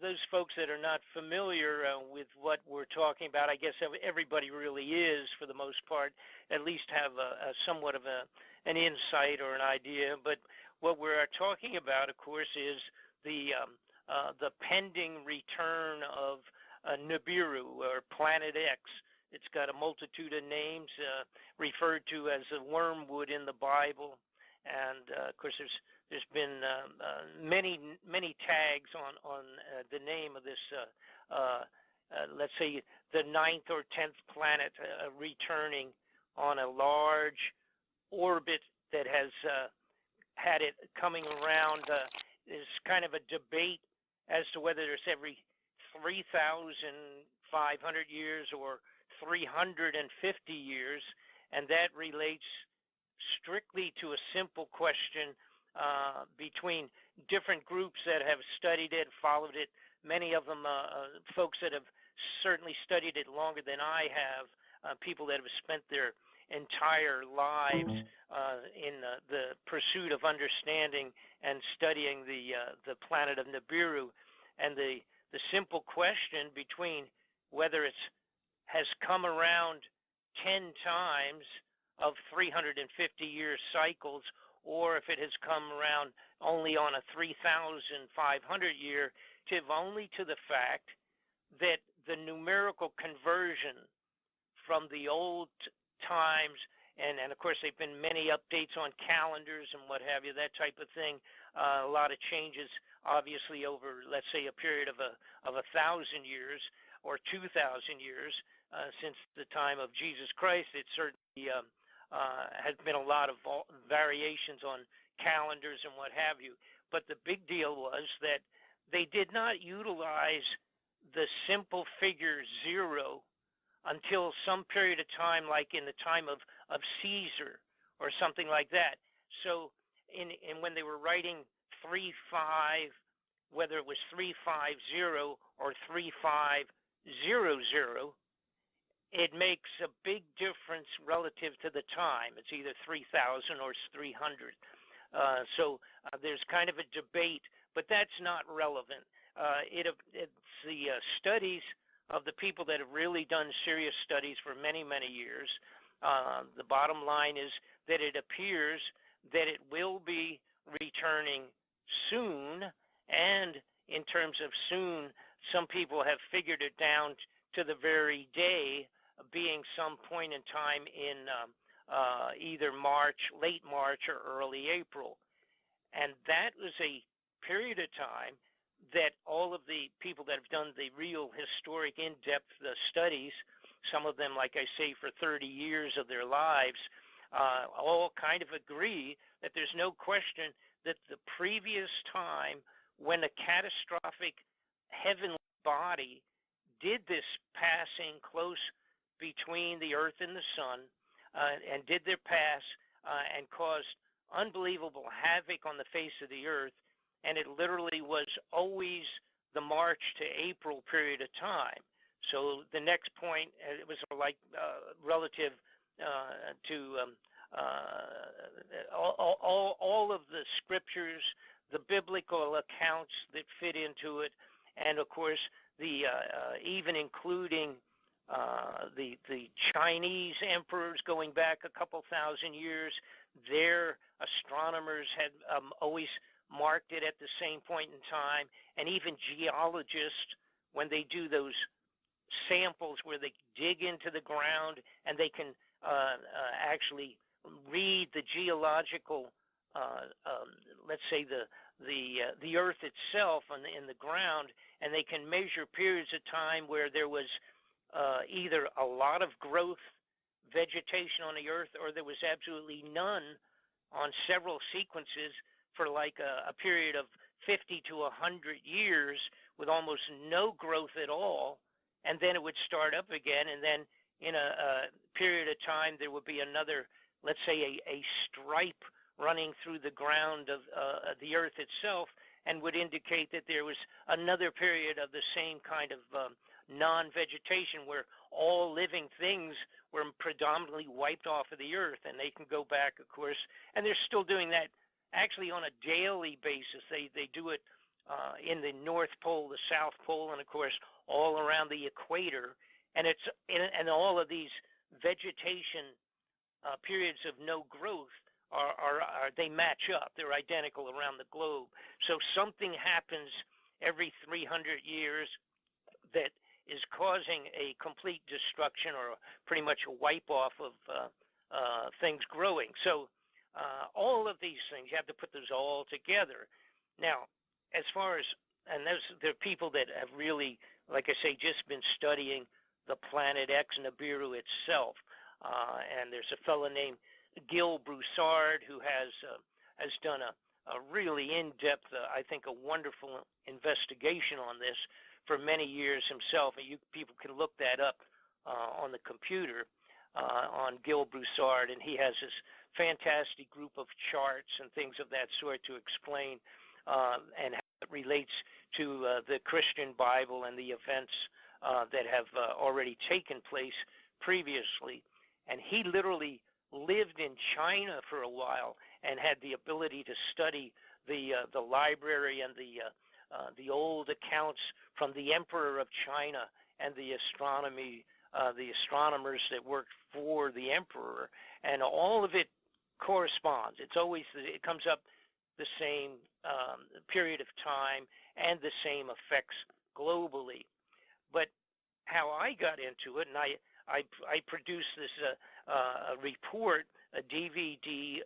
those folks that are not familiar with what we're talking about, I guess everybody really is, for the most part, at least have a somewhat of an insight or an idea. But what we're talking about, of course, is the pending return of NIBIRU, or Planet X. It's got a multitude of names, referred to as the Wormwood in the Bible. And of course, there's been many tags on the name of this, let's say, the 9th or 10th planet returning on a large orbit that has had it coming around. There's kind of a debate as to whether it's every 3,500 years or 350 years, and that relates strictly to a simple question between different groups that have studied it, followed it. Many of them, folks that have certainly studied it longer than I have, people that have spent their entire lives in the pursuit of understanding and studying the planet of Nibiru. And the simple question between whether it has come around 10 times of 350-year cycles, or if it has come around only on a 3,500-year, only to the fact that the numerical conversion from the old times, and of course there've been many updates on calendars and what have you, that type of thing, a lot of changes, obviously, over, let's say, a period of 1,000 years or 2,000 years since the time of Jesus Christ. It certainly has been a lot of variations on calendars and what have you. But the big deal was that they did not utilize the simple figure 0 until some period of time, like in the time of Caesar or something like that. So when they were writing 3-5, whether it was 350 or 3500, it makes a big difference relative to the time. It's either 3,000 or 300. So there's kind of a debate, but that's not relevant. It's the studies of the people that have really done serious studies for many, many years. The bottom line is that it appears that it will be returning soon, and in terms of soon, some people have figured it down to the very day, being some point in time in either March, late March, or early April. And that was a period of time that all of the people that have done the real historic in-depth studies, some of them, like I say, for 30 years of their lives, all kind of agree that there's no question that the previous time when a catastrophic heavenly body did this passing close between the earth and the sun, and did their pass and caused unbelievable havoc on the face of the earth, and it literally was always the March to April period of time. So the next point, it was like relative to all of the scriptures, the biblical accounts that fit into it, and of course the even including the Chinese emperors going back a couple thousand years. Their astronomers had always marked it at the same point in time, and even geologists, when they do those samples where they dig into the ground and they can actually read the geological, let's say the earth itself in the ground, and they can measure periods of time where there was either a lot of growth, vegetation on the earth, or there was absolutely none on several sequences for like a period of 50 to 100 years with almost no growth at all, and then it would start up again, and then in a period of time there would be another, let's say a stripe running through the ground of the earth itself, and would indicate that there was another period of the same kind of non-vegetation where all living things were predominantly wiped off of the earth. And they can go back, of course, and they're still doing that actually on a daily basis. They do it in the North Pole, the South Pole, and of course all around the equator. And all of these vegetation periods of no growth are they match up. They're identical around the globe. So something happens every 300 years that is causing a complete destruction or pretty much a wipe off of things growing. So all of these things, you have to put those all together. Now, as far as, and there are people that have really, like I say, just been studying the Planet X Nibiru itself. And there's a fellow named Gil Broussard who has done a really in-depth, I think, a wonderful investigation on this for many years himself. And you people can look that up on the computer on Gil Broussard, and he has this fantastic group of charts and things of that sort to explain and how it relates to the Christian Bible and the events that have already taken place previously. And he literally lived in China for a while and had the ability to study the library and the old accounts from the Emperor of China and the astronomers that worked for the Emperor, and all of it corresponds. It comes up the same period of time and the same effects globally. But how I got into it, and I produced this a report, a DVD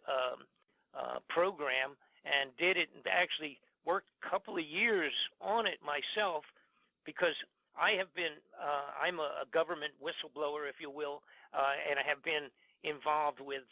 program, and did it, and actually worked a couple of years on it myself, because I have been, I'm a government whistleblower, if you will, and I have been involved with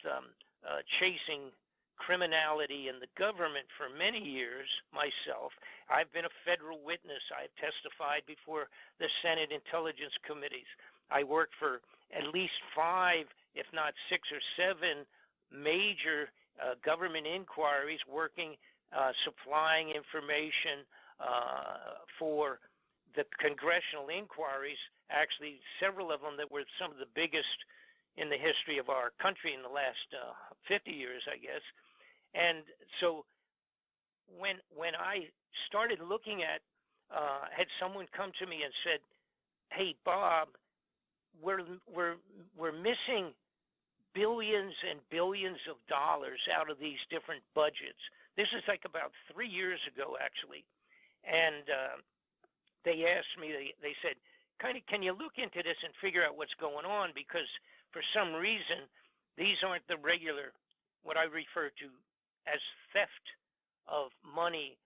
chasing criminality in the government for many years myself. I've been a federal witness. I've testified before the Senate Intelligence Committees. I worked for at least 5, if not 6 or 7 major government inquiries, working, supplying information for the congressional inquiries, actually several of them that were some of the biggest in the history of our country in the last 50 years, I guess. And so when I started looking at, had someone come to me and said, "Hey, Bob, we're missing billions and billions of dollars out of these different budgets." This is like about 3 years ago, actually. And they asked me, they said, can you look into this and figure out what's going on? Because for some reason, these aren't the regular, what I refer to as theft of money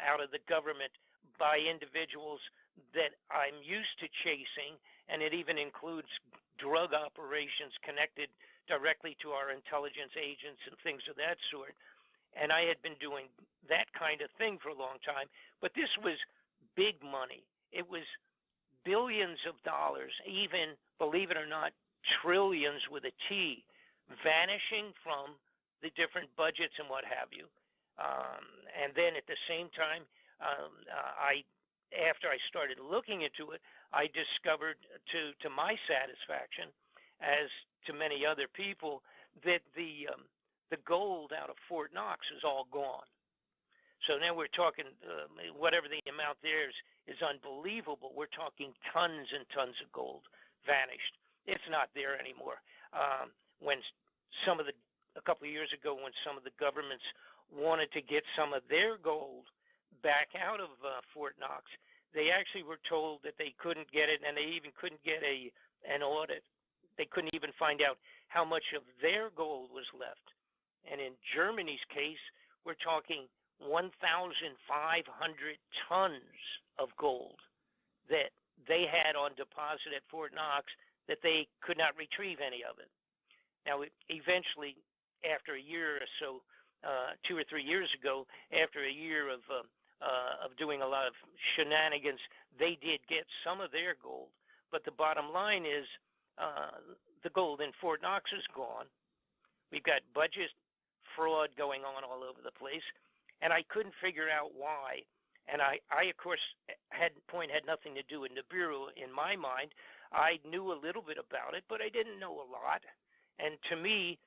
out of the government by individuals that I'm used to chasing, and it even includes drug operations connected directly to our intelligence agents and things of that sort. And I had been doing that kind of thing for a long time, but this was big money. It was billions of dollars, even, believe it or not, trillions with a T, vanishing from the different budgets and what have you. And then at the same time, after I started looking into it, I discovered, to my satisfaction, as to many other people, that the gold out of Fort Knox is all gone. So now we're talking, whatever the amount there is unbelievable. We're talking tons and tons of gold vanished. It's not there anymore. When a couple of years ago, when some of the governments wanted to get some of their gold back out of Fort Knox, they actually were told that they couldn't get it, and they even couldn't get an audit. They couldn't even find out how much of their gold was left. And in Germany's case, we're talking 1,500 tons of gold that they had on deposit at Fort Knox that they could not retrieve any of it. Now, eventually, after a year or so, 2 or 3 years ago, after a year of doing a lot of shenanigans, they did get some of their gold. But the bottom line is the gold in Fort Knox is gone. We've got budget fraud going on all over the place, and I couldn't figure out why. And I of course, had nothing to do with Nibiru in my mind. I knew a little bit about it, but I didn't know a lot. And to me,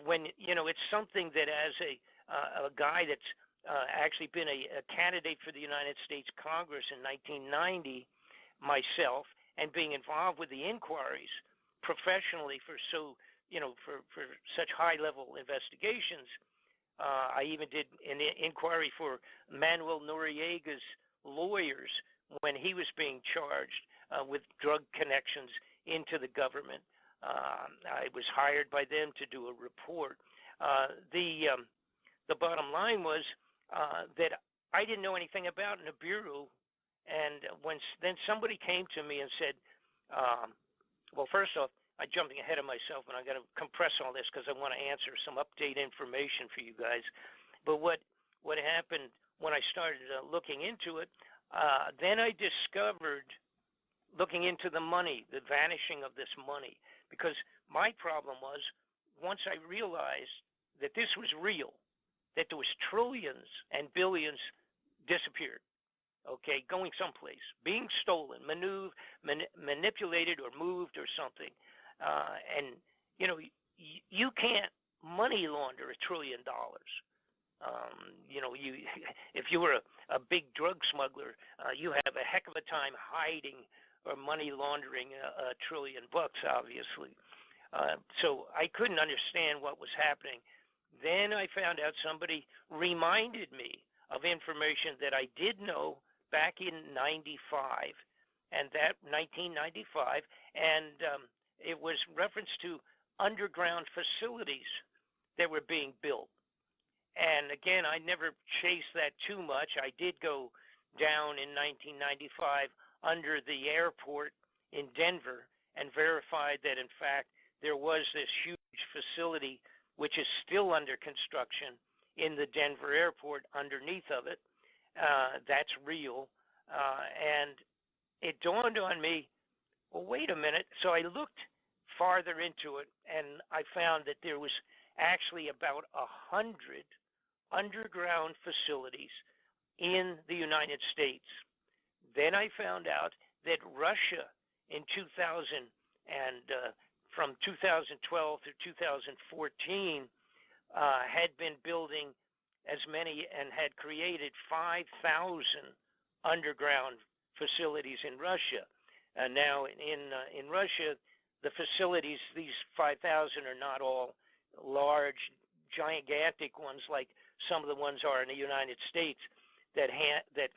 when it's something that, as a guy that's actually been a candidate for the United States Congress in 1990 myself, and being involved with the inquiries professionally for such high-level investigations. I even did an inquiry for Manuel Noriega's lawyers when he was being charged with drug connections into the government. I was hired by them to do a report. The bottom line was that I didn't know anything about NIBIRU, and then somebody came to me and said, well, first off, I'm jumping ahead of myself, and I got to compress all this because I want to answer some update information for you guys. But what happened when I started looking into it, then I discovered, looking into the money, the vanishing of this money, because my problem was, once I realized that this was real, that there was trillions and billions disappeared, okay, going someplace, being stolen, manipulated or moved or something. And, you can't money launder $1 trillion. If you were a big drug smuggler, you have a heck of a time hiding or money laundering $1 trillion, obviously. So I couldn't understand what was happening. Then I found out somebody reminded me of information that I did know back in 1995, and it was reference to underground facilities that were being built. And again, I never chased that too much. I did go down in 1995 under the airport in Denver and verified that, in fact, there was this huge facility which is still under construction in the Denver airport underneath of it. That's real. And it dawned on me, well, wait a minute. So I looked farther into it, and I found that there was actually about 100 underground facilities in the United States. Then I found out that Russia in 2000 and from 2012 through 2014 had been building as many and had created 5,000 underground facilities in Russia. Now in Russia, the facilities, these 5,000 are not all large, gigantic ones like some of the ones are in the United States that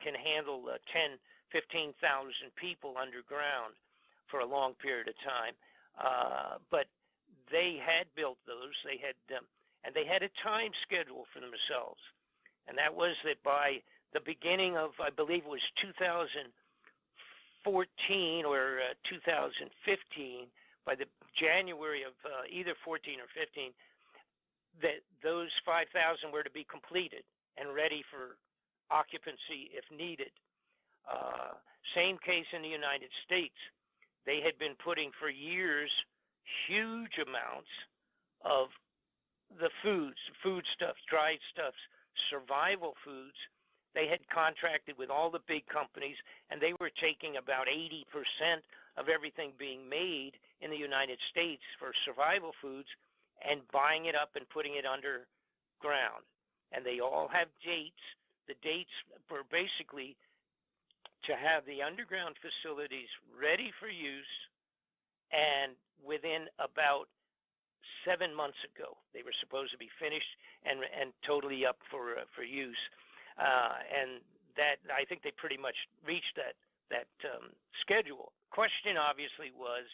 can handle 10, 15,000 people underground for a long period of time. But they had built those. They had a time schedule for themselves, and that was that by the beginning of, I believe it was 2014 or 2015, by the January of either 14 or 15, that those 5,000 were to be completed and ready for occupancy if needed. Same case in the United States. They had been putting for years huge amounts of the foodstuffs, dried stuffs, survival foods. They had contracted with all the big companies, and they were taking about 80% of everything being made in the United States for survival foods and buying it up and putting it underground. And they all have dates. The dates were basically to have the underground facilities ready for use, and within about 7 months ago, they were supposed to be finished and totally up for use. And that, I think they pretty much reached that schedule. Question obviously was,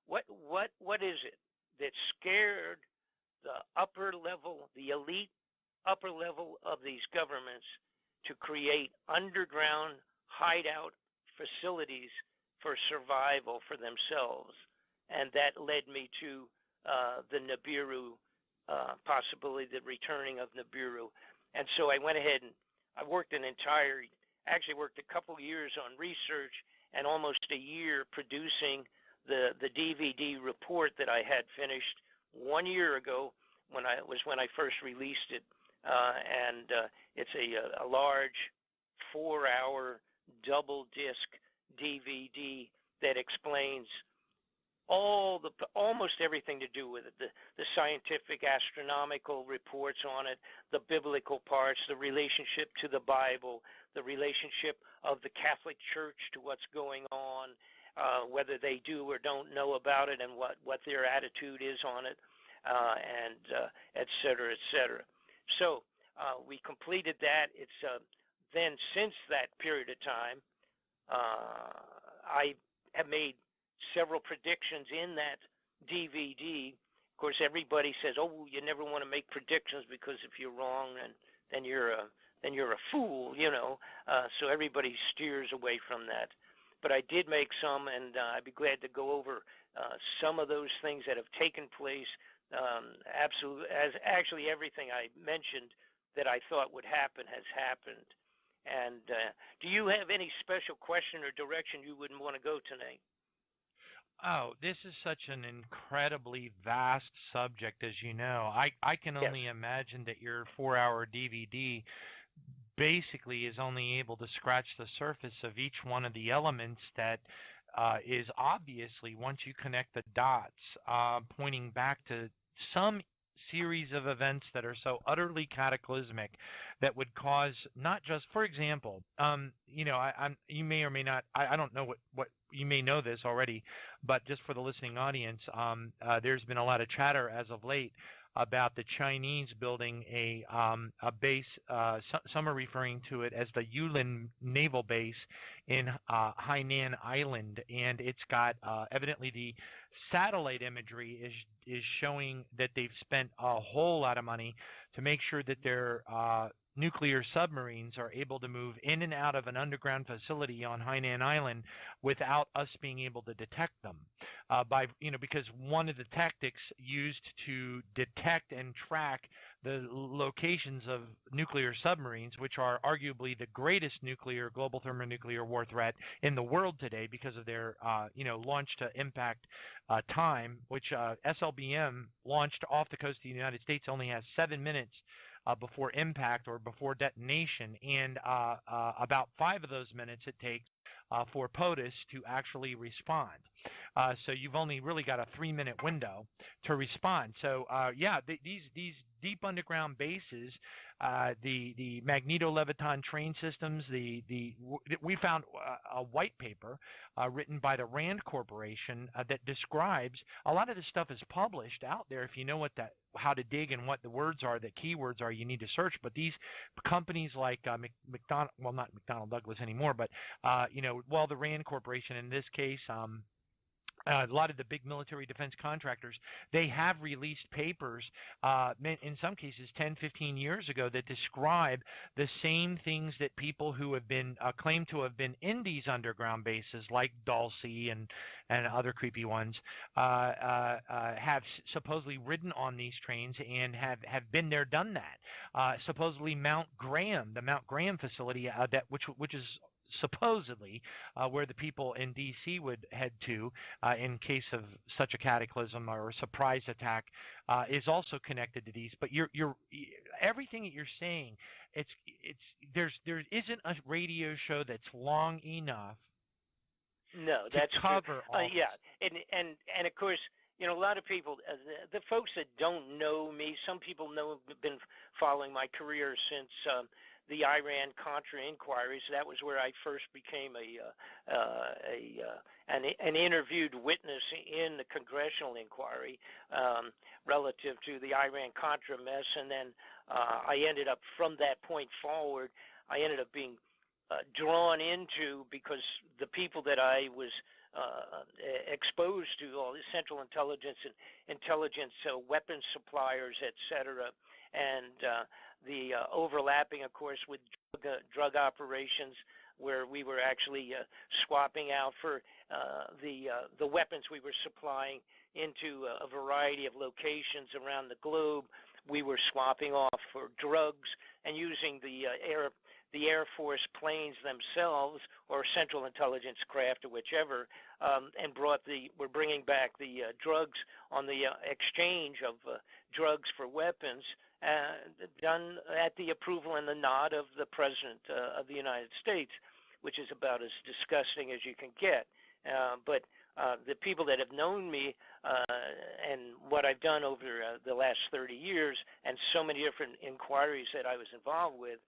what is it that scared the upper level, the elite upper level of these governments to create underground hideout facilities for survival for themselves? And that led me to the NIBIRU possibility, the returning of NIBIRU. And so I went ahead and I worked a couple years on research and almost a year producing the DVD report that I had finished 1 year ago when I first released it. And it's a large 4-hour double disc DVD that explains almost everything to do with it, the scientific astronomical reports on it, the biblical parts, the relationship to the Bible, the relationship of the Catholic Church to what's going on, whether they do or don't know about it, and what their attitude is on it, and et cetera, et cetera. So we completed that. It's then since that period of time, I have made several predictions in that DVD. Of course, everybody says, "Oh, you never want to make predictions because if you're wrong, then you're a fool," you know. So everybody steers away from that. But I did make some, and I'd be glad to go over some of those things that have taken place. Actually everything I mentioned that I thought would happen has happened. And do you have any special question or direction you wouldn't want to go tonight? Oh, this is such an incredibly vast subject, as you know. I can only imagine that your 4-hour DVD basically is only able to scratch the surface of each one of the elements that is obviously, once you connect the dots, pointing back to some series of events that are so utterly cataclysmic that would cause not just, for example, you know, you may or may not, I don't know what you may know this already, but just for the listening audience, there's been a lot of chatter as of late about the Chinese building a base. Some are referring to it as the Yulin Naval Base in Hainan Island, and it's got evidently the satellite imagery is showing that they've spent a whole lot of money to make sure that their nuclear submarines are able to move in and out of an underground facility on Hainan Island without us being able to detect them. Because one of the tactics used to detect and track the locations of nuclear submarines, which are arguably the greatest global thermonuclear war threat in the world today because of their launch to impact time, which SLBM launched off the coast of the United States only has 7 minutes before impact or before detonation, and about 5 of those minutes it takes for POTUS to actually respond. So you've only really got a 3-minute window to respond. So these deep underground bases, the magneto-leviton train systems, we found a white paper written by the Rand Corporation that describes a lot of this stuff is published out there. If you know how to dig and what the words are, the keywords are, you need to search. But these companies like not McDonnell Douglas anymore, but the Rand Corporation in this case. A lot of the big military defense contractors, they have released papers, in some cases 10, 15 years ago, that describe the same things that people who have been claimed to have been in these underground bases, like Dulcie and other creepy ones, have supposedly ridden on these trains and have been there, done that. Supposedly the Mount Graham facility, which is supposedly where the people in D.C. would head to in case of such a cataclysm or a surprise attack, is also connected to these. But you're everything that you're saying, there isn't a radio show that's long enough. No, that's cover true. And of course, a lot of people, the folks that don't know me, some people have been following my career since the Iran-Contra inquiries. That was where I first became an interviewed witness in the congressional inquiry relative to the Iran-Contra mess, and then I ended up, from that point forward, I ended up being drawn into, because the people that I was exposed to, all the Central Intelligence and intelligence weapons suppliers, et cetera, and the overlapping, of course, with drug operations, where we were actually swapping out for the weapons we were supplying into a variety of locations around the globe. We were swapping off for drugs and using the Air Force planes themselves, or Central Intelligence craft, or whichever, and we're bringing back the drugs on the exchange of drugs for weapons, done at the approval and the nod of the President of the United States, which is about as disgusting as you can get. But the people that have known me and what I've done over the last 30 years, and so many different inquiries that I was involved with,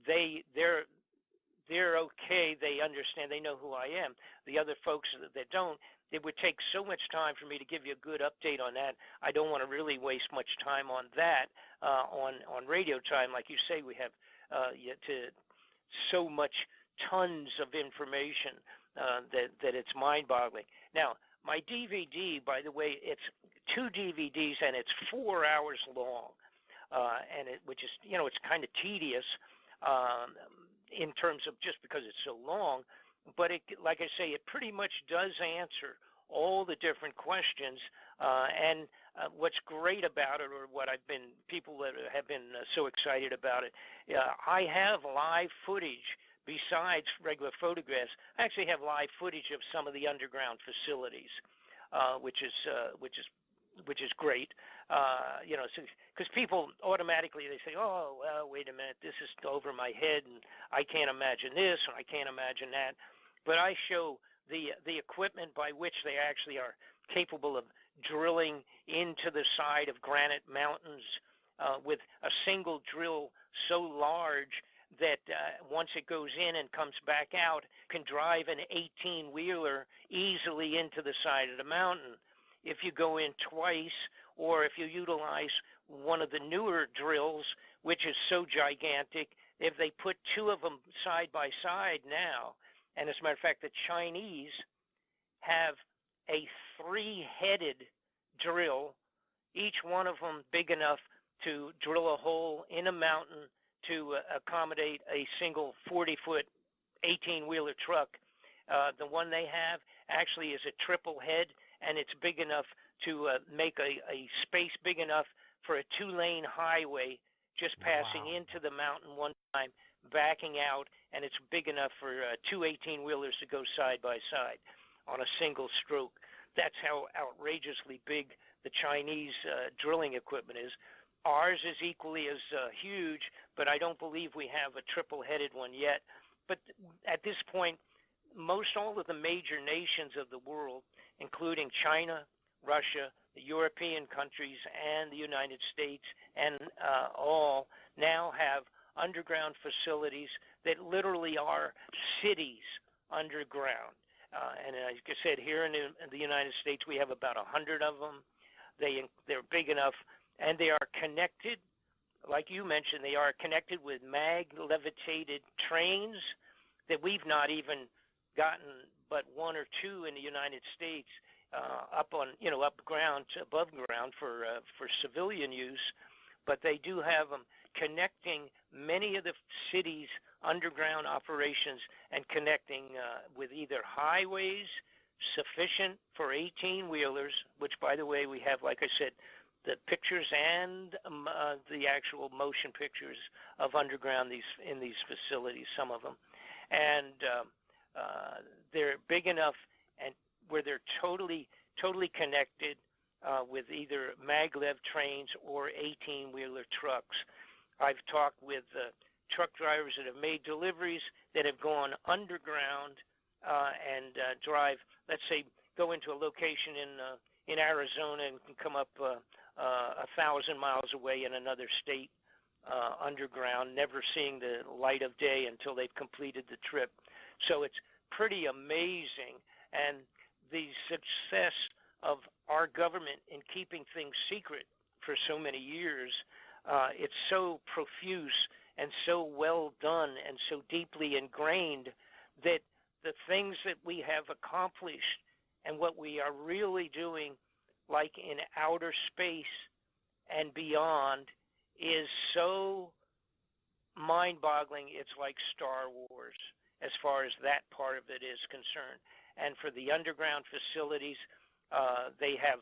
they're okay. They understand. They know who I am. The other folks that don't, it would take so much time for me to give you a good update on that. I don't want to really waste much time on that on radio time. Like you say, we have so much tons of information that it's mind-boggling. Now, my DVD, by the way, it's 2 DVDs and it's 4 hours long, which is, it's kind of tedious in terms of just because it's so long. But like I say, it pretty much does answer all the different questions. And what's great about it, or what people that have been so excited about it, I have live footage besides regular photographs. I actually have live footage of some of the underground facilities, which is great. Because people automatically they say, "Oh, well, wait a minute, this is over my head, and I can't imagine this, and I can't imagine that." But I show the equipment by which they actually are capable of drilling into the side of granite mountains with a single drill so large that once it goes in and comes back out, can drive an 18-wheeler easily into the side of the mountain. If you go in twice, or if you utilize one of the newer drills, which is so gigantic, if they put 2 of them side by side now, and as a matter of fact, the Chinese have a 3-headed drill, each one of them big enough to drill a hole in a mountain to accommodate a single 40-foot 18-wheeler truck. The one they have actually is a triple head, and it's big enough to make a space big enough for a 2-lane highway just passing into the mountain one time, backing out, and it's big enough for 2 18-wheelers to go side by side on a single stroke. That's how outrageously big the Chinese drilling equipment is. Ours is equally as huge, but I don't believe we have a triple-headed one yet. But at this point, most all of the major nations of the world, including China, Russia, the European countries, and the United States, and all now have underground facilities that literally are cities underground. And like I said, here in the United States, we have about 100 of them. They're big enough, and they are connected, like you mentioned, they are connected with mag-levitated trains that we've not even gotten but 1 or 2 in the United States up ground, above ground for civilian use. But they do have them connecting many of the cities' underground operations and connecting with either highways sufficient for 18-wheelers, which, by the way, we have, like I said, the pictures and the actual motion pictures of underground in these facilities, some of them. And they're big enough and where they're totally connected with either maglev trains or 18-wheeler trucks. I've talked with truck drivers that have made deliveries that have gone underground and drive, let's say, go into a location in Arizona and can come up 1,000 miles away in another state underground, never seeing the light of day until they've completed the trip. So it's pretty amazing. And the success of our government in keeping things secret for so many years, it's so profuse and so well done and so deeply ingrained that the things that we have accomplished and what we are really doing, like in outer space and beyond, is so mind-boggling. It's like Star Wars as far as that part of it is concerned. And for the underground facilities, they have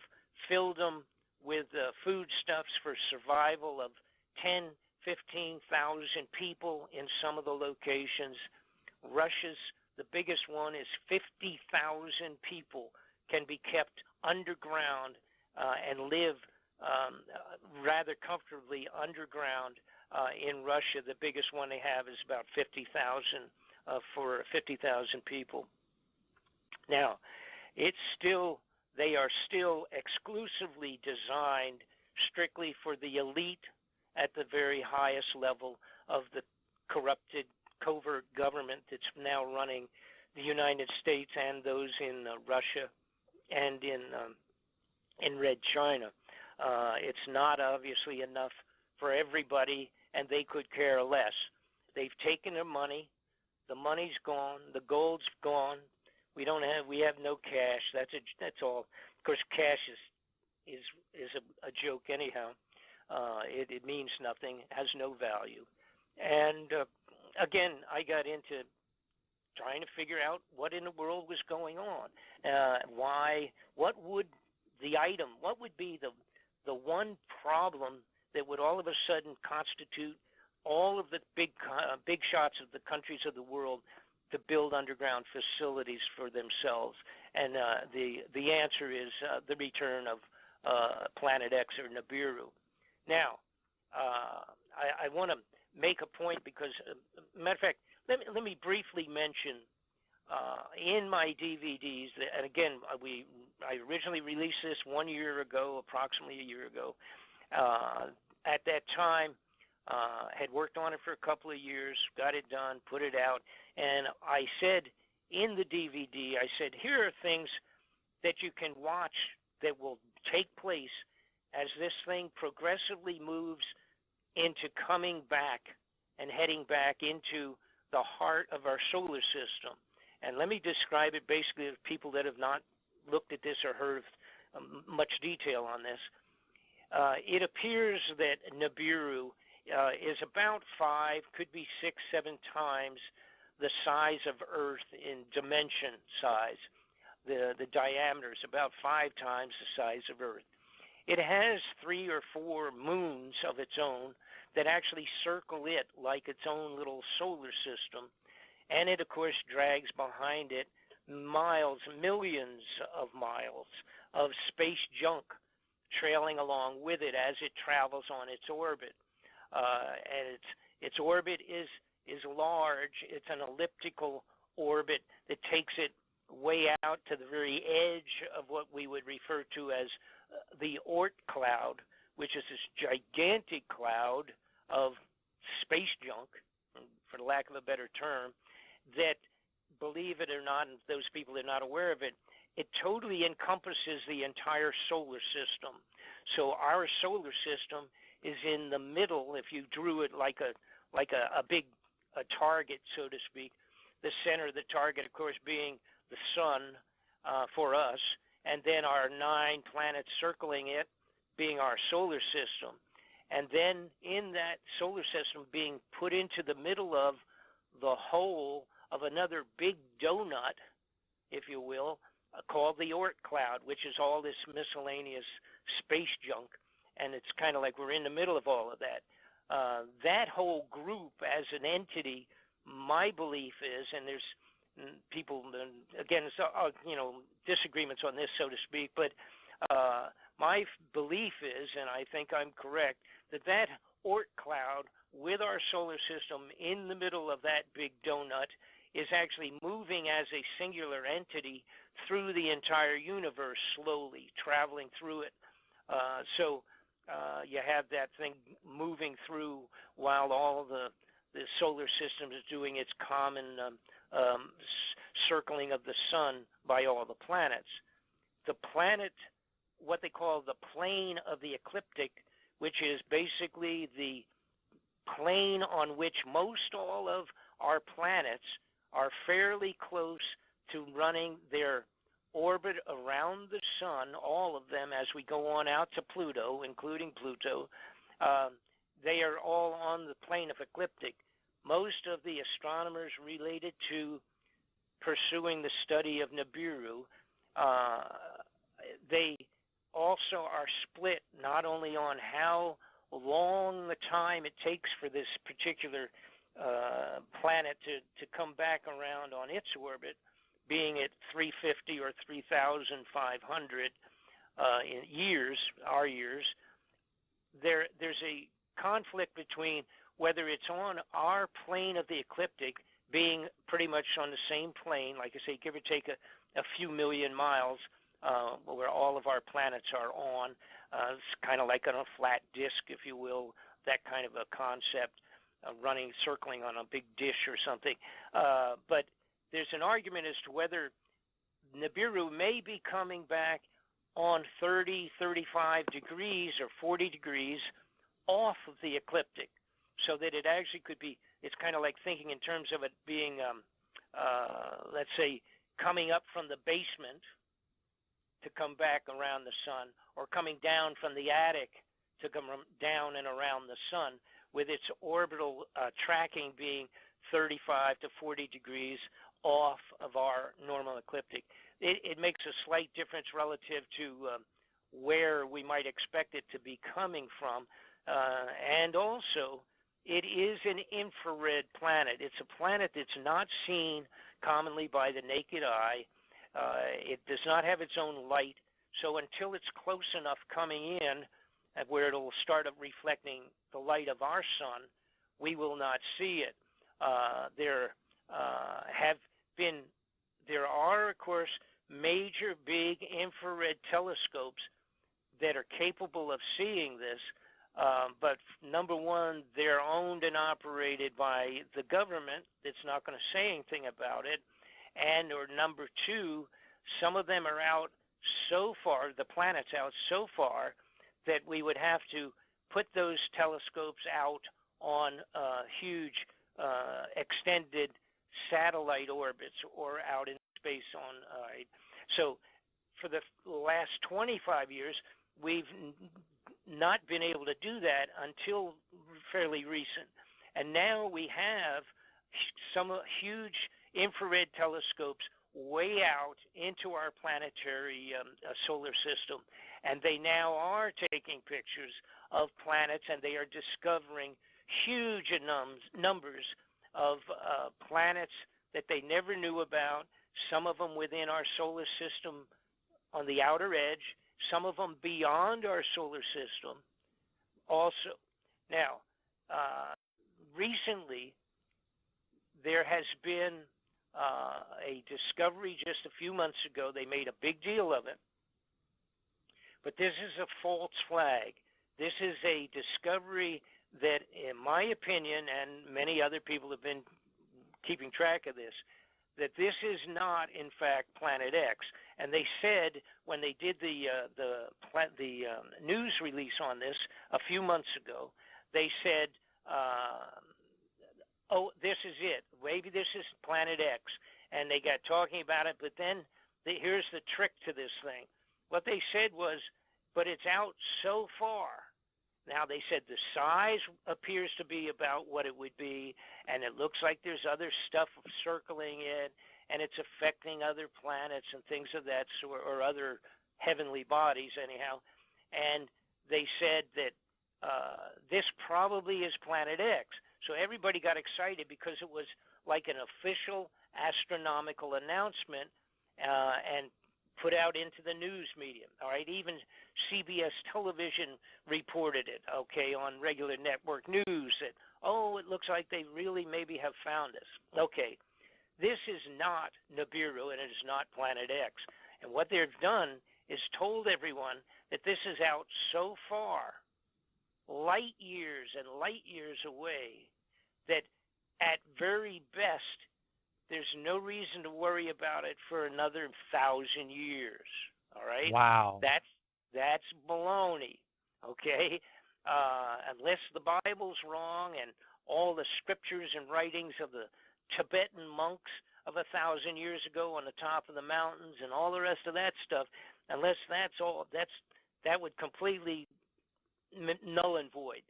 filled them with foodstuffs for survival of 10, 15,000 people in some of the locations. Russia's, the biggest one, is 50,000 people can be kept underground and live rather comfortably underground in Russia. The biggest one they have is about 50,000 for 50,000 people. Now, they are still exclusively designed strictly for the elite at the very highest level of the corrupted covert government that's now running the United States and those in Russia and in Red China. It's not obviously enough for everybody, and they could care less. They've taken their money. The money's gone. The gold's gone. We have no cash. That's all. Of course, cash is a joke anyhow. It means nothing. Has no value. And again, I got into trying to figure out what in the world was going on. Why? What would be the one problem that would all of a sudden constitute all of the big shots of the countries of the world to build underground facilities for themselves? And the answer is the return of Planet X or Nibiru. Now, I want to make a point because, matter of fact, let me briefly mention in my DVDs, and again, I originally released this 1 year ago, approximately a year ago. At that time, had worked on it for a couple of years, got it done, put it out, and I said in the DVD, I said, here are things that you can watch that will take place as this thing progressively moves into coming back and heading back into the heart of our solar system. And let me describe it basically to people that have not looked at this or heard of much detail on this. It appears that Nibiru is about 5, could be 6, 7 times the size of Earth in dimension size. The diameter is about 5 times the size of Earth. It has 3 or 4 moons of its own that actually circle it like its own little solar system. And it, of course, drags behind it miles, millions of miles of space junk trailing along with it as it travels on its orbit. And its orbit is large. It's an elliptical orbit that takes it way out to the very edge of what we would refer to as the Oort cloud, which is this gigantic cloud of space junk, for the lack of a better term, that, believe it or not, and those people are not aware of it, it totally encompasses the entire solar system. So our solar system is in the middle. If you drew it like a big target, so to speak, the center of the target, of course, being the sun for us, and then our 9 planets circling it being our solar system. And then in that solar system being put into the middle of the whole of another big donut, if you will, called the Oort cloud, which is all this miscellaneous space junk. And it's kind of like we're in the middle of all of that. That whole group as an entity, my belief is, and there's people, again, disagreements on this, so to speak, but my belief is, and I think I'm correct, that Oort cloud with our solar system in the middle of that big donut is actually moving as a singular entity through the entire universe, slowly traveling through it. So you have that thing moving through while all the solar system is doing its common circling of the sun by all the planets. The planet, what they call the plane of the ecliptic, which is basically the plane on which most all of our planets are fairly close to running their orbit around the sun, all of them, as we go on out to Pluto, including Pluto. They are all on the plane of ecliptic. Most of the astronomers related to pursuing the study of Nibiru, they also are split not only on how long the time it takes for this particular planet to come back around on its orbit, being at 350 or 3,500 years, our years. There's a conflict between whether it's on our plane of the ecliptic, being pretty much on the same plane, like I say, give or take a a few million miles, where all of our planets are on. It's kind of like on a flat disk, if you will, that kind of a concept, running, circling on a big dish or something. But there's an argument as to whether Nibiru may be coming back on 30, 35 degrees or 40 degrees off of the ecliptic, so that it actually could be, it's kind of like thinking in terms of it being, let's say, coming up from the basement to come back around the sun, or coming down from the attic to come down and around the sun, with its orbital tracking being 35 to 40 degrees off of our normal ecliptic. It makes a slight difference relative to where we might expect it to be coming from. And also, it is an infrared planet. It's a planet that's not seen commonly by the naked eye. It does not have its own light, so until it's close enough coming in where it'll start reflecting the light of our sun, we will not see it. There are, of course, major big infrared telescopes that are capable of seeing this, but number one, they're owned and operated by the government that's not going to say anything about it, or number two, some of them are out so far, the planet's out so far, that we would have to put those telescopes out on huge extended satellite orbits or out in space on. So for the last 25 years, we've not been able to do that until fairly recent. And now we have some huge infrared telescopes way out into our planetary solar system, and they now are taking pictures of planets, and they are discovering huge numbers of planets that they never knew about, some of them within our solar system on the outer edge, some of them beyond our solar system also. Now, recently, there has been a discovery just a few months ago. They made a big deal of it. But this is a false flag. This is a discovery that, in my opinion, and many other people have been keeping track of this, that this is not, in fact, Planet X. And they said when they did the news release on this a few months ago, they said, oh, this is it. Maybe this is Planet X. And they got talking about it, but then here's the trick to this thing. What they said was, but it's out so far. Now, they said the size appears to be about what it would be, and it looks like there's other stuff circling it, and it's affecting other planets and things of that sort, or other heavenly bodies, anyhow. And they said that this probably is Planet X. So everybody got excited because it was like an official astronomical announcement and put out into the news medium. All right, even CBS television reported it, okay, on regular network news that, oh, it looks like they really maybe have found us. Okay, this is not Nibiru, and it is not Planet X. And what they've done is told everyone that this is out so far, light years and light years away, that at very best, there's no reason to worry about it for another 1,000 years. All right? Wow. That's baloney. Okay? Unless the Bible's wrong and all the scriptures and writings of the Tibetan monks of 1,000 years ago on the top of the mountains and all the rest of that stuff, unless that's all, that would completely null and void.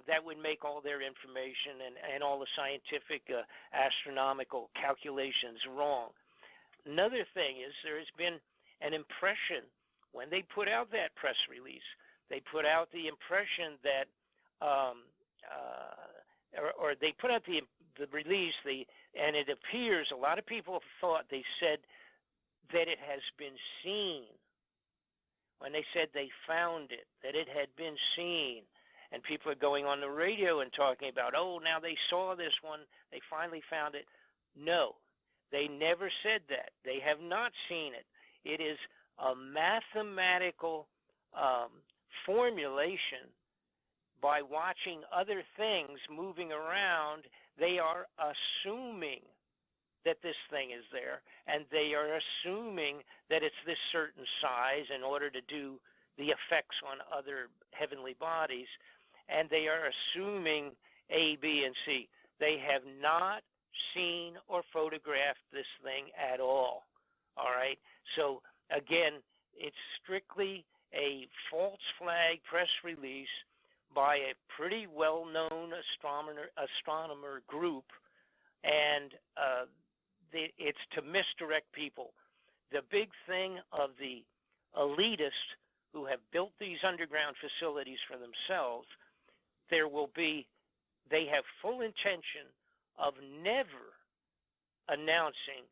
That would make all their information and all the scientific astronomical calculations wrong. Another thing is there has been an impression when they put out that press release. They put out the impression that, or they put out the release, and it appears a lot of people thought, they said that it has been seen. When they said they found it, that it had been seen. And people are going on the radio and talking about, oh, now they saw this one, they finally found it. No, They never said that. They have not seen it. It is a mathematical formulation. By watching other things moving around, they are assuming that this thing is there, and they are assuming that it's this certain size in order to do the effects on other heavenly bodies, and they are assuming A, B, and C. They have not seen or photographed this thing at all. All right? So, again, it's strictly a false flag press release by a pretty well-known astronomer group, and it's to misdirect people. The big thing of the elitists who have built these underground facilities for themselves, they have full intention of never announcing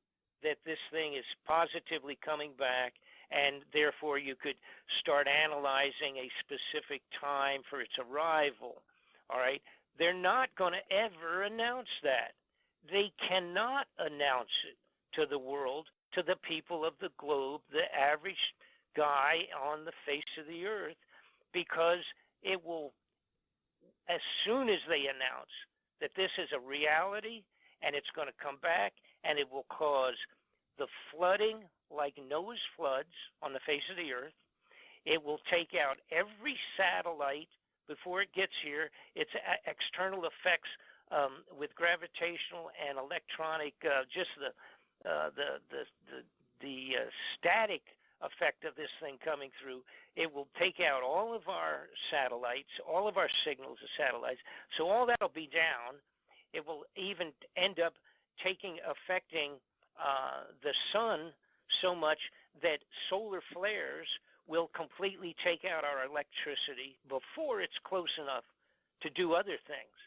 that this thing is positively coming back, and therefore you could start analyzing a specific time for its arrival. All right? They're not going to ever announce that. They cannot announce it to the world, to the people of the globe, the average guy on the face of the earth, because it will, as soon as they announce that this is a reality and it's going to come back, and it will cause the flooding like Noah's floods on the face of the earth. It will take out every satellite before it gets here. Its external effects with gravitational and electronic, just the static effect of this thing coming through. It will take out all of our satellites, all of our signals of satellites. So all that'll be down. It will even end up affecting the sun so much that solar flares will completely take out our electricity before it's close enough to do other things.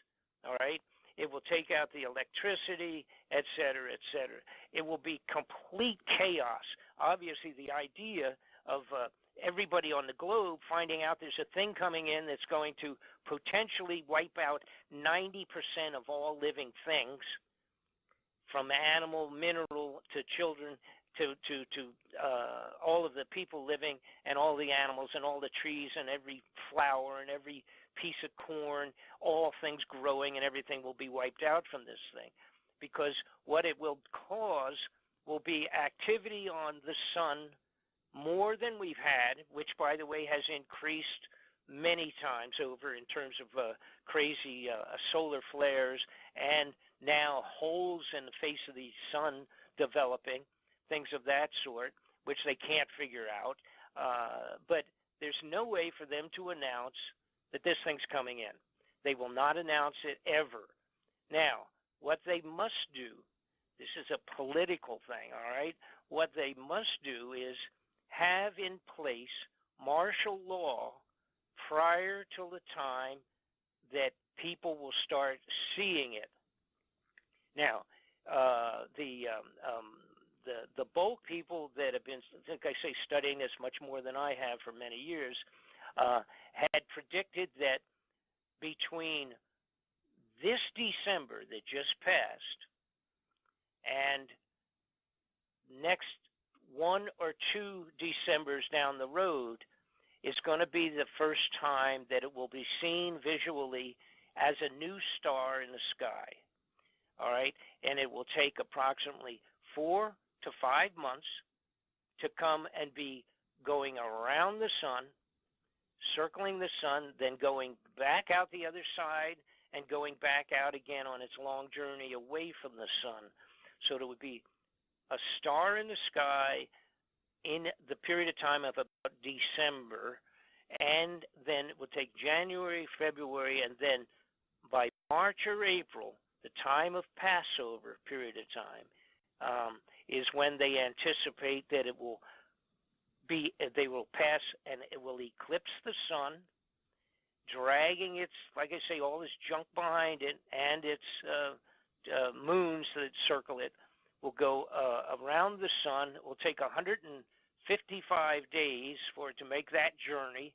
All right? It will take out the electricity, et cetera, et cetera. It will be complete chaos. Obviously, the idea of everybody on the globe finding out there's a thing coming in that's going to potentially wipe out 90% of all living things, from animal, mineral, to children, to all of the people living, and all the animals, and all the trees, and every flower, and every piece of corn, all things growing, and everything will be wiped out from this thing. Because what it will cause will be activity on the sun more than we've had, which, by the way, has increased many times over in terms of crazy solar flares, and now holes in the face of the sun developing, things of that sort, which they can't figure out. But there's no way for them to announce that this thing's coming in. They will not announce it ever. Now, what they must do, this is a political thing, all right? What they must do is have in place martial law prior to the time that people will start seeing it. Now, the bulk people that have been, I think I say, studying this much more than I have for many years, had predicted that between this December that just passed and next 1 or 2 Decembers down the road is going to be the first time that it will be seen visually as a new star in the sky. All right? And it will take approximately 4 to 5 months to come and be going around the sun, circling the sun, then going back out the other side and going back out again on its long journey away from the sun. So it would be a star in the sky in the period of time of about December, and then it would take January, February, and then by March or April, the time of Passover period of time, is when they anticipate that it will be, they will pass and it will eclipse the sun, dragging its, like I say, all this junk behind it, and its moons that circle it will go around the sun. It will take 155 days for it to make that journey.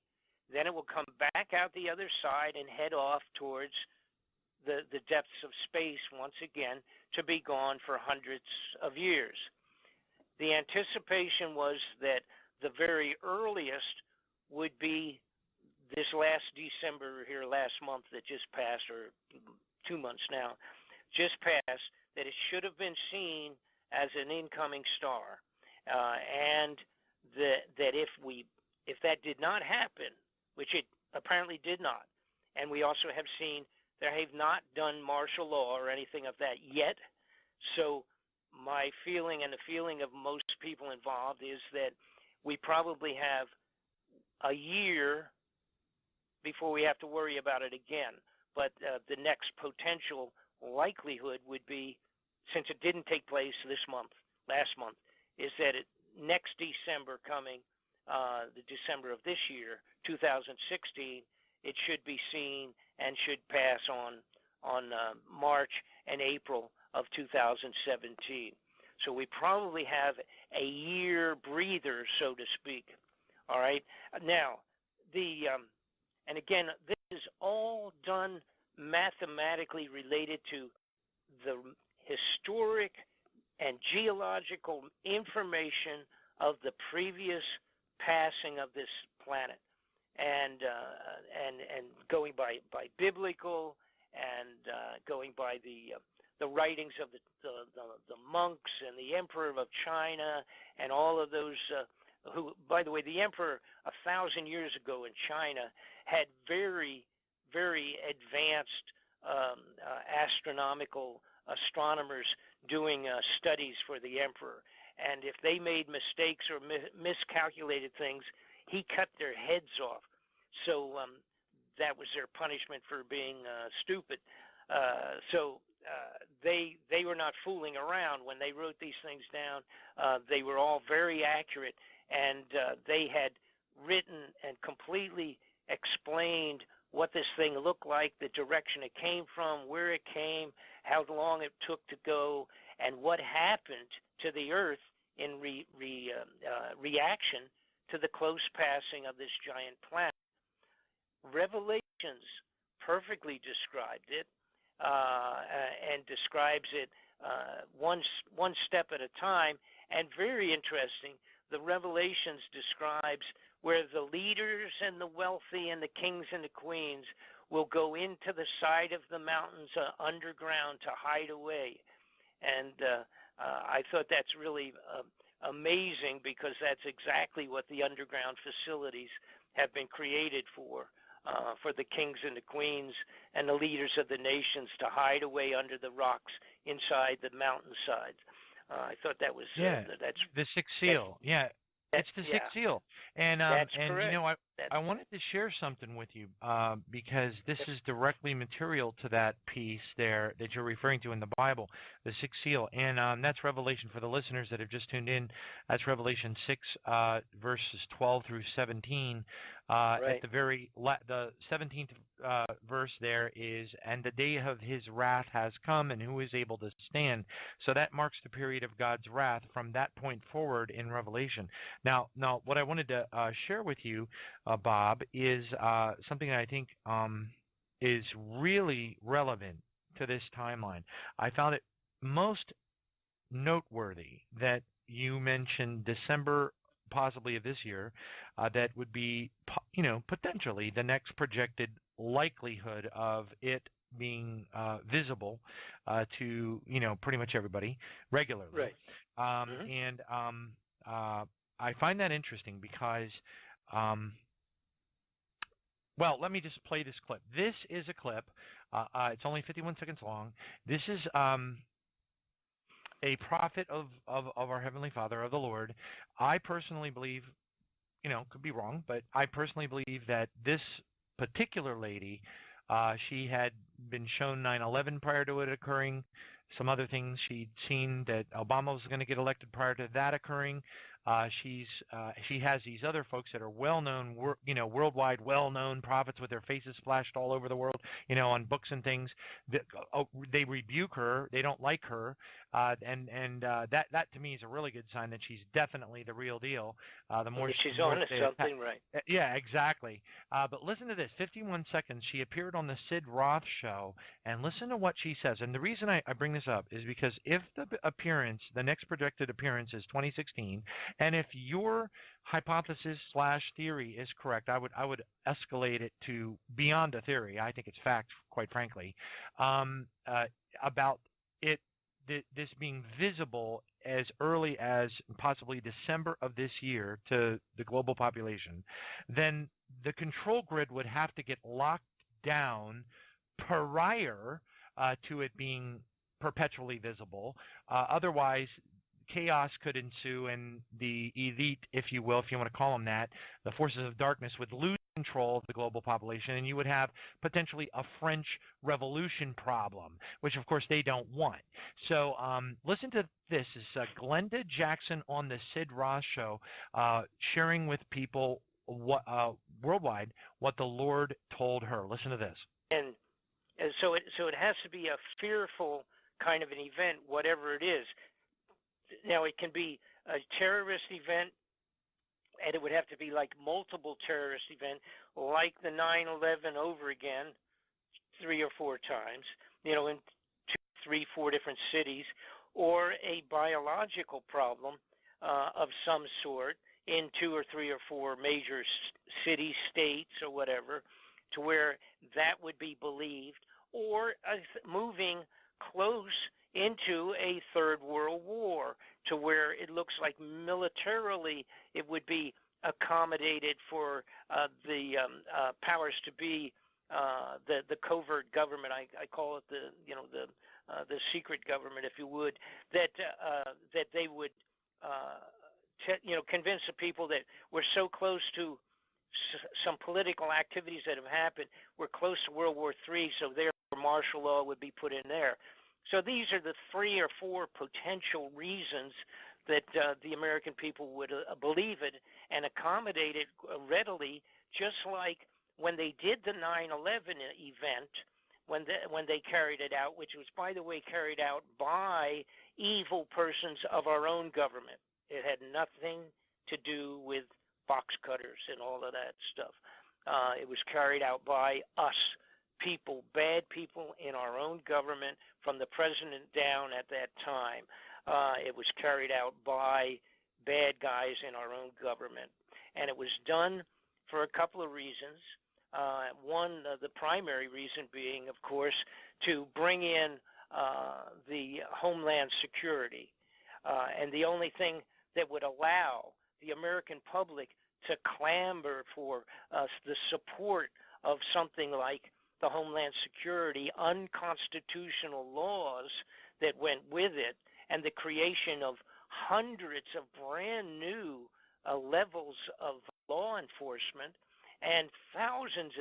Then it will come back out the other side and head off towards the depths of space once again to be gone for hundreds of years. The anticipation was that the very earliest would be this last December here, last month that just passed, or 2 months now, just passed, that it should have been seen as an incoming star, and that if that did not happen, which it apparently did not, and we also have seen they have not done martial law or anything of that yet. So my feeling and the feeling of most people involved is that we probably have a year before we have to worry about it again. But the next potential likelihood would be, since it didn't take place this month, last month, is that next December coming, the December of this year, 2016, it should be seen and should pass on March and April of 2017. So we probably have a year breather, so to speak. All right. Now, and again, this is all done mathematically related to the historic and geological information of the previous passing of this planet, and going by biblical, and going by the writings of the monks and the Emperor of China and all of those who, by the way, the Emperor 1,000 years ago in China had very, very advanced astronomers doing studies for the Emperor. And if they made mistakes or miscalculated things, he cut their heads off. So that was their punishment for being stupid. So they were not fooling around when they wrote these things down. They were all very accurate, and they had written and completely explained what this thing looked like, the direction it came from, where it came, how long it took to go, and what happened to the Earth in reaction to the close passing of this giant planet. Revelations perfectly described it, and describes it one step at a time. And very interesting, the Revelations describes where the leaders and the wealthy and the kings and the queens will go into the side of the mountains underground to hide away. And I thought that's really amazing, because that's exactly what the underground facilities have been created for the kings and the queens and the leaders of the nations to hide away under the rocks inside the mountainsides. I thought that was that's the sixth seal. It's the sixth seal, and that's and correct. you know, I wanted to share something with you because this is directly material to that piece there that you're referring to in the Bible, the sixth seal, and that's Revelation for the listeners that have just tuned in. That's Revelation 6, verses 12 through 17. At the the 17th verse there is, and the day of his wrath has come, and who is able to stand? So that marks the period of God's wrath from that point forward in Revelation. Now, what I wanted to share with you, Bob, is something that I think is really relevant to this timeline. I found it most noteworthy that you mentioned December, possibly of this year, that would be, potentially the next projected likelihood of it being visible to, pretty much everybody regularly. Right. And I find that interesting because, well, let me just play this clip. This is a clip. It's only 51 seconds long. This is a prophet of our Heavenly Father, of the Lord. I personally believe, could be wrong, but I personally believe that this particular lady, she had been shown 9/11 prior to it occurring, some other things. She'd seen that Obama was going to get elected prior to that occurring. She has these other folks that are well-known, worldwide well-known prophets with their faces splashed all over the world, on books and things. They rebuke her. They don't like her, and that to me is a really good sign that she's definitely the real deal. The more she's on to something, right? Yeah, exactly. But listen to this: 51 seconds. She appeared on the Sid Roth show and listen to what she says. And the reason I bring this up is because if the next projected appearance is 2016, and if your hypothesis slash theory is correct, I would escalate it to beyond a theory. I think it's fact, quite frankly, about it this being visible as early as possibly December of this year to the global population, then the control grid would have to get locked down prior to it being perpetually visible. Otherwise, chaos could ensue, and the elite, if you will, if you want to call them that, the forces of darkness would lose control of the global population, and you would have potentially a French Revolution problem, which of course they don't want. So listen to this. This is Glenda Jackson on the Sid Roth Show, sharing with people worldwide what the Lord told her. Listen to this. And so it has to be a fearful kind of an event, whatever it is. Now, it can be a terrorist event, and it would have to be like multiple terrorist events, like the 9/11 over again, 3 or 4 times, in 2, 3, 4 different cities, or a biological problem of some sort in 2 or 3 or 4 major cities, states, or whatever, to where that would be believed, or moving close into a third world war, to where it looks like militarily it would be accommodated for the powers to be, the covert government. I call it the secret government, if you would, that they would convince the people that we're so close to some political activities that have happened. We're close to World War III, so therefore martial law would be put in there. So these are the 3 or 4 potential reasons that the American people would believe it and accommodate it readily, just like when they did the 9/11 event, when they carried it out, which was, by the way, carried out by evil persons of our own government. It had nothing to do with box cutters and all of that stuff. It was carried out by us, people, bad people in our own government, from the president down at that time. It was carried out by bad guys in our own government. And it was done for a couple of reasons. One, the primary reason being, of course, to bring in the Homeland Security. And the only thing that would allow the American public to clamor for the support of something like the Homeland Security, unconstitutional laws that went with it, and the creation of hundreds of brand new levels of law enforcement, and thousands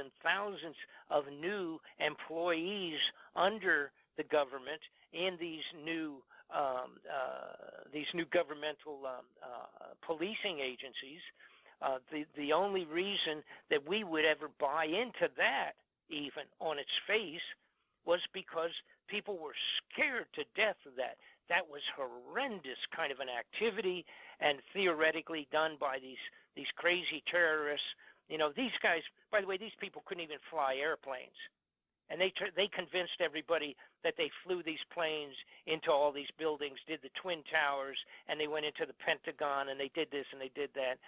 of new employees under the government in these new governmental policing agencies. The only reason that we would ever buy into that, even on its face, was because people were scared to death of that. That was horrendous kind of an activity, and theoretically done by these crazy terrorists. These guys, by the way, these people couldn't even fly airplanes. And they convinced everybody that they flew these planes into all these buildings, did the Twin Towers, and they went into the Pentagon, and they did this and they did that.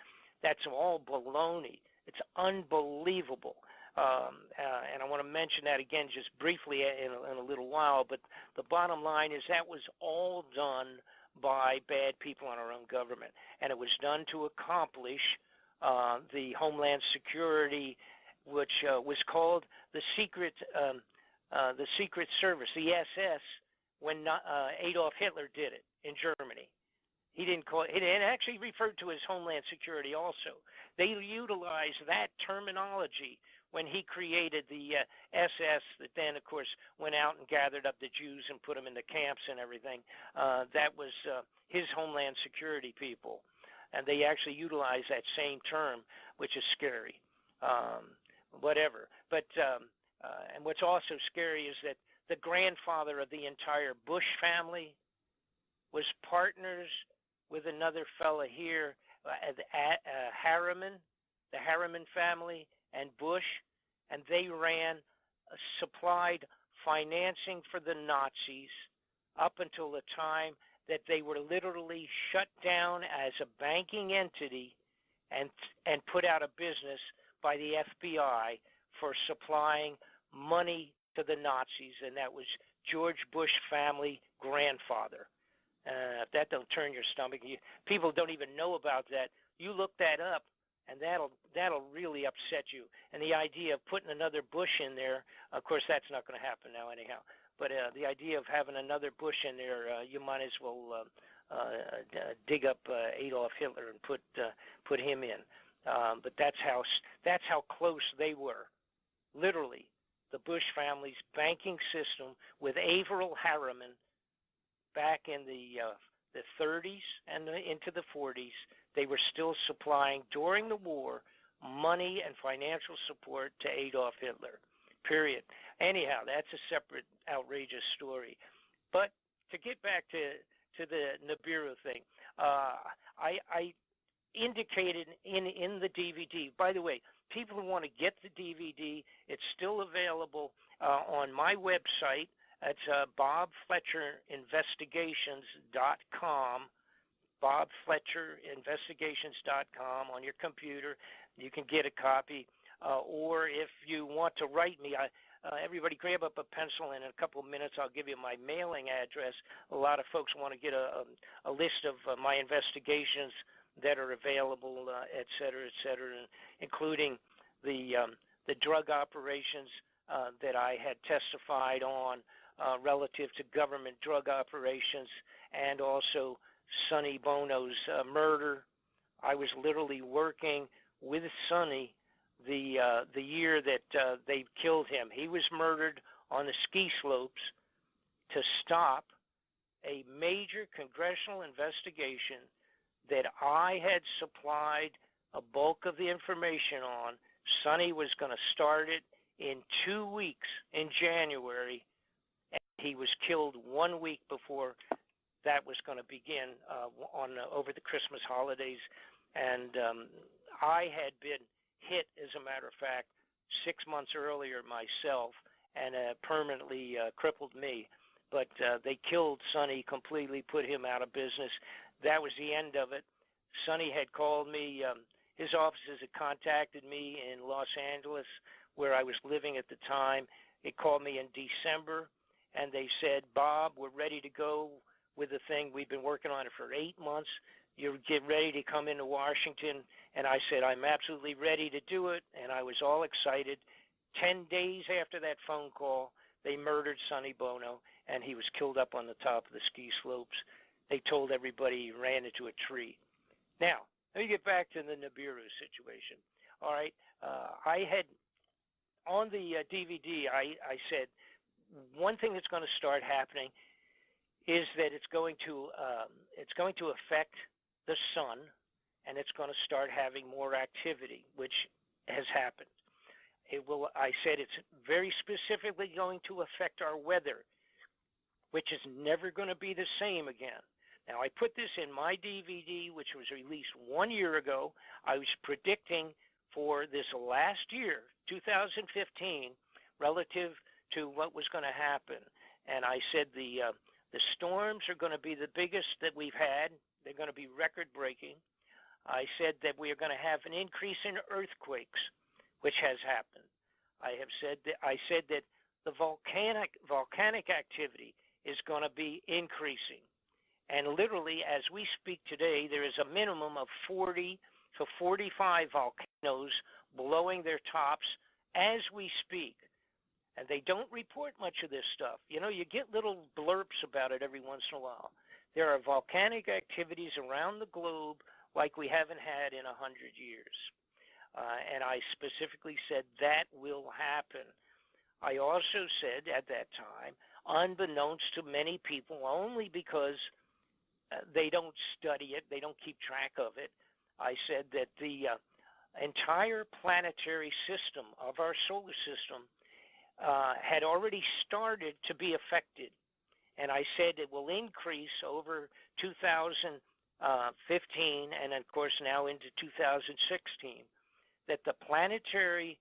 That's all baloney. It's unbelievable. And I want to mention that again just briefly in a little while, but the bottom line is that was all done by bad people in our own government, and it was done to accomplish the Homeland Security, which was called the Secret Service, the SS, when Adolf Hitler did it in Germany. He didn't call it. It actually referred to as Homeland Security also. They utilized that terminology when he created the SS, that then, of course, went out and gathered up the Jews and put them in the camps and everything. That was his Homeland Security people. And they actually utilized that same term, which is scary. Whatever. But and what's also scary is that the grandfather of the entire Bush family was partners with another fella here, Harriman, the Harriman family, and Bush, and they supplied financing for the Nazis up until the time that they were literally shut down as a banking entity and put out of business by the FBI for supplying money to the Nazis, and that was George Bush family grandfather. If that don't turn your stomach, people don't even know about that. You look that up, and that'll really upset you. And the idea of putting another Bush in there, of course, that's not going to happen now anyhow. But the idea of having another Bush in there, you might as well dig up Adolf Hitler and put him in. But that's how close they were, literally. The Bush family's banking system with Averell Harriman back in the 30s and into the 40s, they were still supplying during the war money and financial support to Adolf Hitler. Period. Anyhow, that's a separate outrageous story. But to get back to the NIBIRU thing, I indicated in the DVD. By the way, people who want to get the DVD, it's still available on my website. It's BobFletcherInvestigations.com. BobFletcherInvestigations.com on your computer. You can get a copy. Or if you want to write me, everybody grab up a pencil, and in a couple of minutes I'll give you my mailing address. A lot of folks want to get a list of my investigations that are available, et cetera, including the drug operations that I had testified on relative to government drug operations, and also Sonny Bono's murder. I was literally working with Sonny the year that they killed him. He was murdered on the ski slopes to stop a major congressional investigation that I had supplied a bulk of the information on. Sonny was going to start it in 2 weeks in January, and he was killed 1 week before that was going to begin over the Christmas holidays. And I had been hit, as a matter of fact, 6 months earlier myself, and permanently crippled me. But they killed Sonny completely, put him out of business. That was the end of it. Sonny had called me. His offices had contacted me in Los Angeles, where I was living at the time. They called me in December, and they said, Bob, we're ready to go with the thing. We've been working on it for 8 months. You get ready to come into Washington. And I said, I'm absolutely ready to do it. And I was all excited. 10 days after that phone call, they murdered Sonny Bono, and he was killed up on the top of the ski slopes. They told everybody he ran into a tree. Now, let me get back to the NIBIRU situation. All right, I had on the DVD. I said one thing that's going to start happening is that it's going to affect the sun, and it's going to start having more activity, which has happened. It will. I said it's very specifically going to affect our weather, which is never going to be the same again. Now, I put this in my DVD, which was released 1 year ago. I was predicting for this last year, 2015, relative to what was going to happen. And I said the storms are going to be the biggest that we've had. They're going to be record-breaking. I said that we are going to have an increase in earthquakes, which has happened. I said that the volcanic activity is going to be increasing. And literally, as we speak today, there is a minimum of 40 to 45 volcanoes blowing their tops as we speak. And they don't report much of this stuff. You know, you get little blurps about it every once in a while. There are volcanic activities around the globe like we haven't had in 100 years. And I specifically said that will happen. I also said at that time, unbeknownst to many people, only because they don't study it, they don't keep track of it, I said that the entire planetary system of our solar system had already started to be affected. And I said it will increase over 2015 and, of course, now into 2016, that the planetary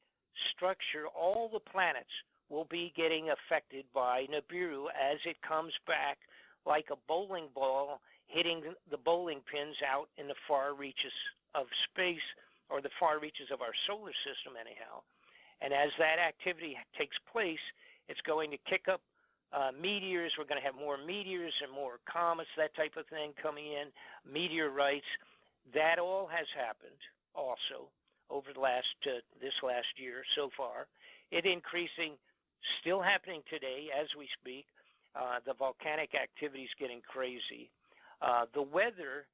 structure, all the planets, will be getting affected by NIBIRU as it comes back like a bowling ball hitting the bowling pins out in the far reaches of space, or the far reaches of our solar system anyhow. And as that activity takes place, it's going to kick up meteors. We're going to have more meteors and more comets, that type of thing coming in, meteorites. That all has happened also over this last year so far. It increasing, still happening today as we speak. The volcanic activity is getting crazy. The weather,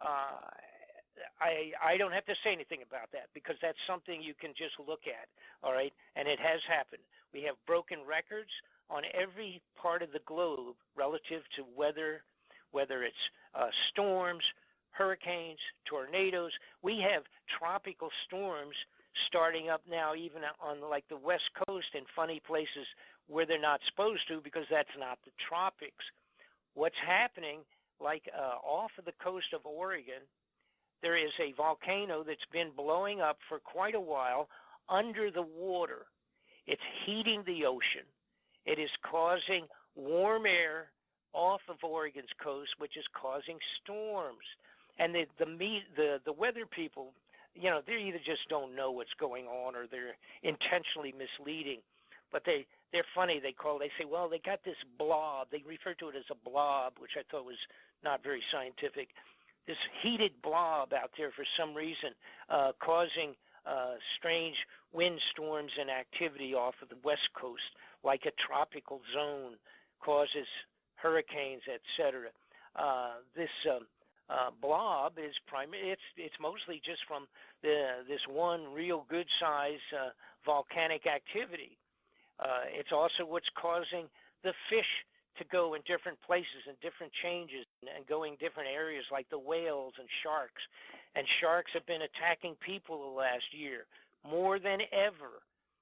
I don't have to say anything about that because that's something you can just look at, all right? And it has happened. We have broken records on every part of the globe relative to weather, whether it's storms, hurricanes, tornadoes. We have tropical storms starting up now, even on like the West Coast in funny places where they're not supposed to, because that's not the tropics. What's happening, like off of the coast of Oregon, there is a volcano that's been blowing up for quite a while under the water. It's heating the ocean. It is causing warm air off of Oregon's coast, which is causing storms. And the weather people, you know, they either just don't know what's going on or they're intentionally misleading. But they're funny. They say, well, they got this blob. They refer to it as a blob, which I thought was not very scientific. This heated blob out there for some reason, causing strange windstorms and activity off of the West Coast, like a tropical zone, causes hurricanes, etc. This blob is it's mostly just from this one real good size volcanic activity. It's also what's causing the fish to go in different places and different changes and going different areas, like the whales and sharks. And sharks have been attacking people the last year more than ever.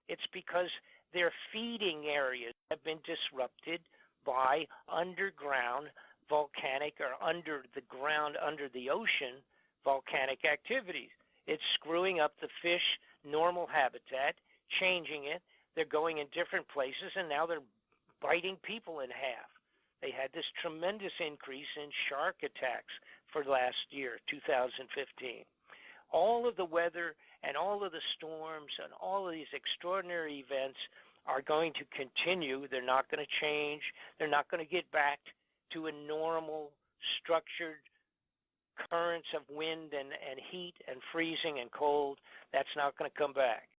It's because their feeding areas have been disrupted by underground volcanic, or under the ground, under the ocean, volcanic activities. It's screwing up the fish normal habitat, changing it. They're going in different places, and now they're biting people in half. They had this tremendous increase in shark attacks for last year, 2015. All of the weather and all of the storms and all of these extraordinary events are going to continue. They're not going to change. They're not going to get back to a normal, structured currents of wind and heat and freezing and cold. That's not going to come back.